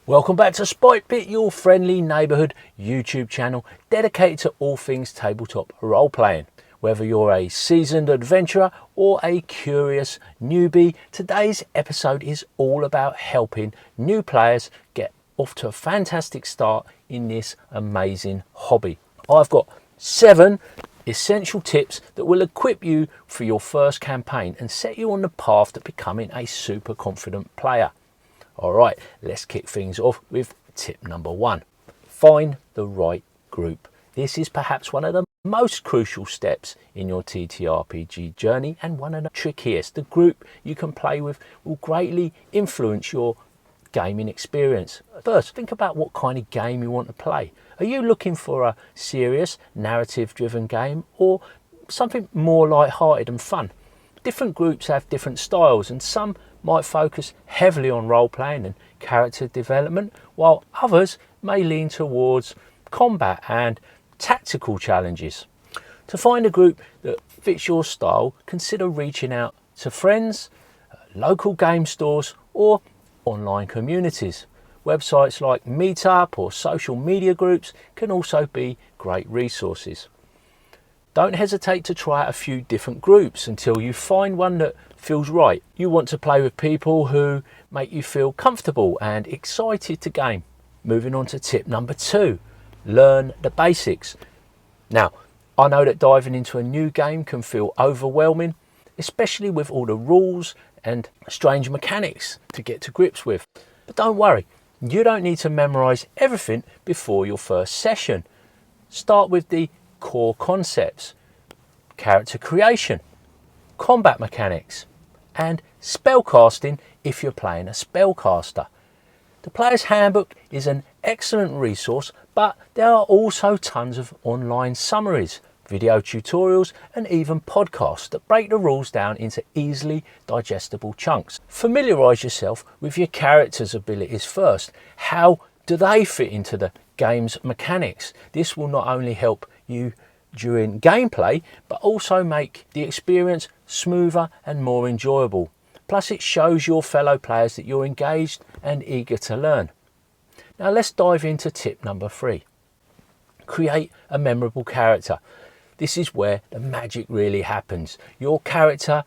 Welcome back to Spikepit, your friendly neighbourhood YouTube channel dedicated to all things tabletop role-playing. Whether you're a seasoned adventurer or a curious newbie, today's episode is all about helping new players get off to a fantastic start in this amazing hobby. I've got 7 essential tips that will equip you for your first campaign and set you on the path to becoming a super confident player. Alright, let's kick things off with tip number 1. Find the right group. This is perhaps one of the most crucial steps in your ttrpg journey and one of the trickiest. The group you can play with will greatly influence your gaming experience. First, think about what kind of game you want to play. Are you looking for a serious, narrative-driven game or something more light-hearted and fun? Different groups have different styles, and some might focus heavily on role-playing and character development, while others may lean towards combat and tactical challenges. To find a group that fits your style, consider reaching out to friends, local game stores or online communities. Websites like Meetup or social media groups can also be great resources. Don't hesitate to try out a few different groups until you find one that feels right. You want to play with people who make you feel comfortable and excited to game. Moving on to tip number 2, learn the basics. Now, I know that diving into a new game can feel overwhelming, especially with all the rules and strange mechanics to get to grips with. But don't worry, you don't need to memorize everything before your first session. Start with the core concepts: character creation, combat mechanics, and spellcasting if you're playing a spellcaster. The Player's Handbook is an excellent resource, but there are also tons of online summaries, video tutorials, and even podcasts that break the rules down into easily digestible chunks. Familiarise yourself with your character's abilities first. How do they fit into the game's mechanics? This will not only help you during gameplay, but also make the experience smoother and more enjoyable. Plus, it shows your fellow players that you're engaged and eager to learn. Now let's dive into tip number 3. Create a memorable character. This is where the magic really happens. Your character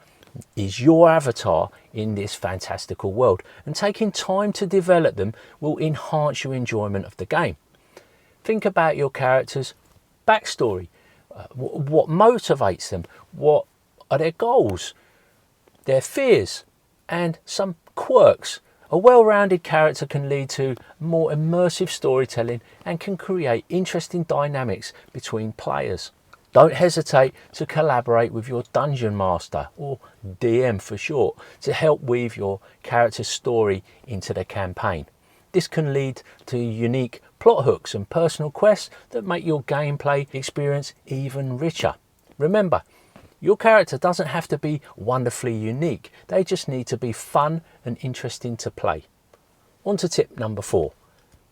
is your avatar in this fantastical world, and taking time to develop them will enhance your enjoyment of the game. Think about your character's backstory. What motivates them? What are their goals? Their fears and some quirks. A well-rounded character can lead to more immersive storytelling and can create interesting dynamics between players. Don't hesitate to collaborate with your dungeon master, or DM for short, to help weave your character's story into the campaign. This can lead to unique plot hooks and personal quests that make your gameplay experience even richer. Remember, your character doesn't have to be wonderfully unique. They just need to be fun and interesting to play. On to tip number 4.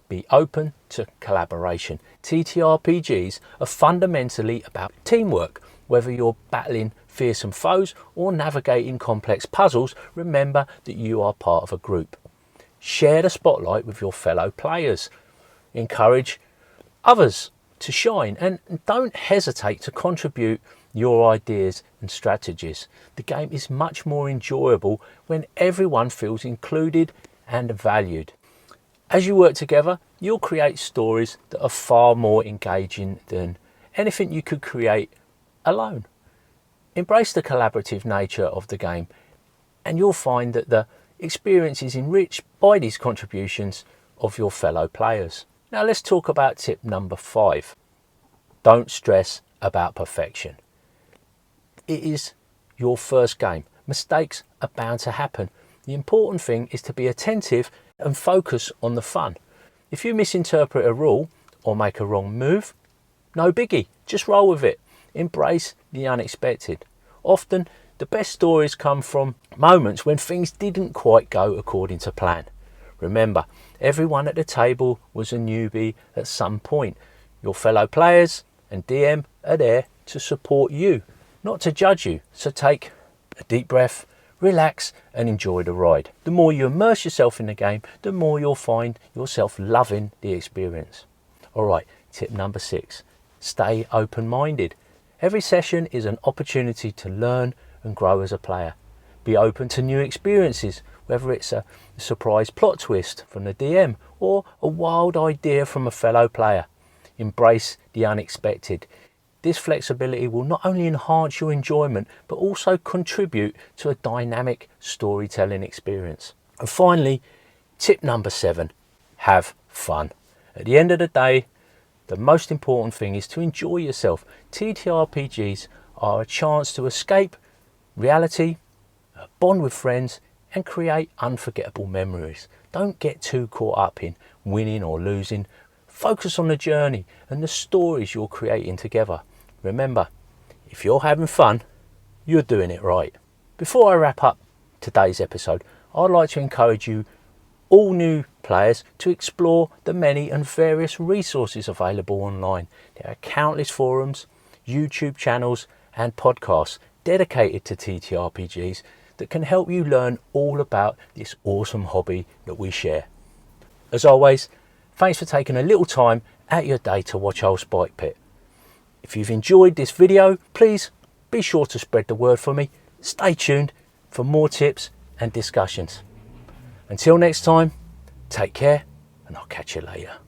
Be open to collaboration. TTRPGs are fundamentally about teamwork. Whether you're battling fearsome foes or navigating complex puzzles, remember that you are part of a group. Share the spotlight with your fellow players. Encourage others to shine, and don't hesitate to contribute your ideas and strategies. The game is much more enjoyable when everyone feels included and valued. As you work together, you'll create stories that are far more engaging than anything you could create alone. Embrace the collaborative nature of the game, and you'll find that the experience is enriched by these contributions of your fellow players. Now let's talk about tip number 5. Don't stress about perfection. It is your first game. Mistakes are bound to happen. The important thing is to be attentive and focus on the fun. If you misinterpret a rule or make a wrong move, no biggie, just roll with it. Embrace the unexpected. Often the best stories come from moments when things didn't quite go according to plan. Remember, everyone at the table was a newbie at some point. Your fellow players and DM are there to support you, not to judge you. So take a deep breath, relax and enjoy the ride. The more you immerse yourself in the game, the more you'll find yourself loving the experience. Alright, tip number 6, stay open-minded. Every session is an opportunity to learn and grow as a player. Be open to new experiences, whether it's a surprise plot twist from the DM or a wild idea from a fellow player. Embrace the unexpected. This flexibility will not only enhance your enjoyment, but also contribute to a dynamic storytelling experience. And finally, tip number 7, have fun. At the end of the day, the most important thing is to enjoy yourself. TTRPGs are a chance to escape reality, bond with friends, and create unforgettable memories. Don't get too caught up in winning or losing. Focus on the journey and the stories you're creating together. Remember, if you're having fun, you're doing it right. Before I wrap up today's episode, I'd like to encourage you, all new players, to explore the many and various resources available online. There are countless forums, YouTube channels and podcasts dedicated to TTRPGs that can help you learn all about this awesome hobby that we share. As always, thanks for taking a little time out of your day to watch old Spike Pit. If you've enjoyed this video, please be sure to spread the word for me. Stay tuned for more tips and discussions. Until next time, take care and I'll catch you later.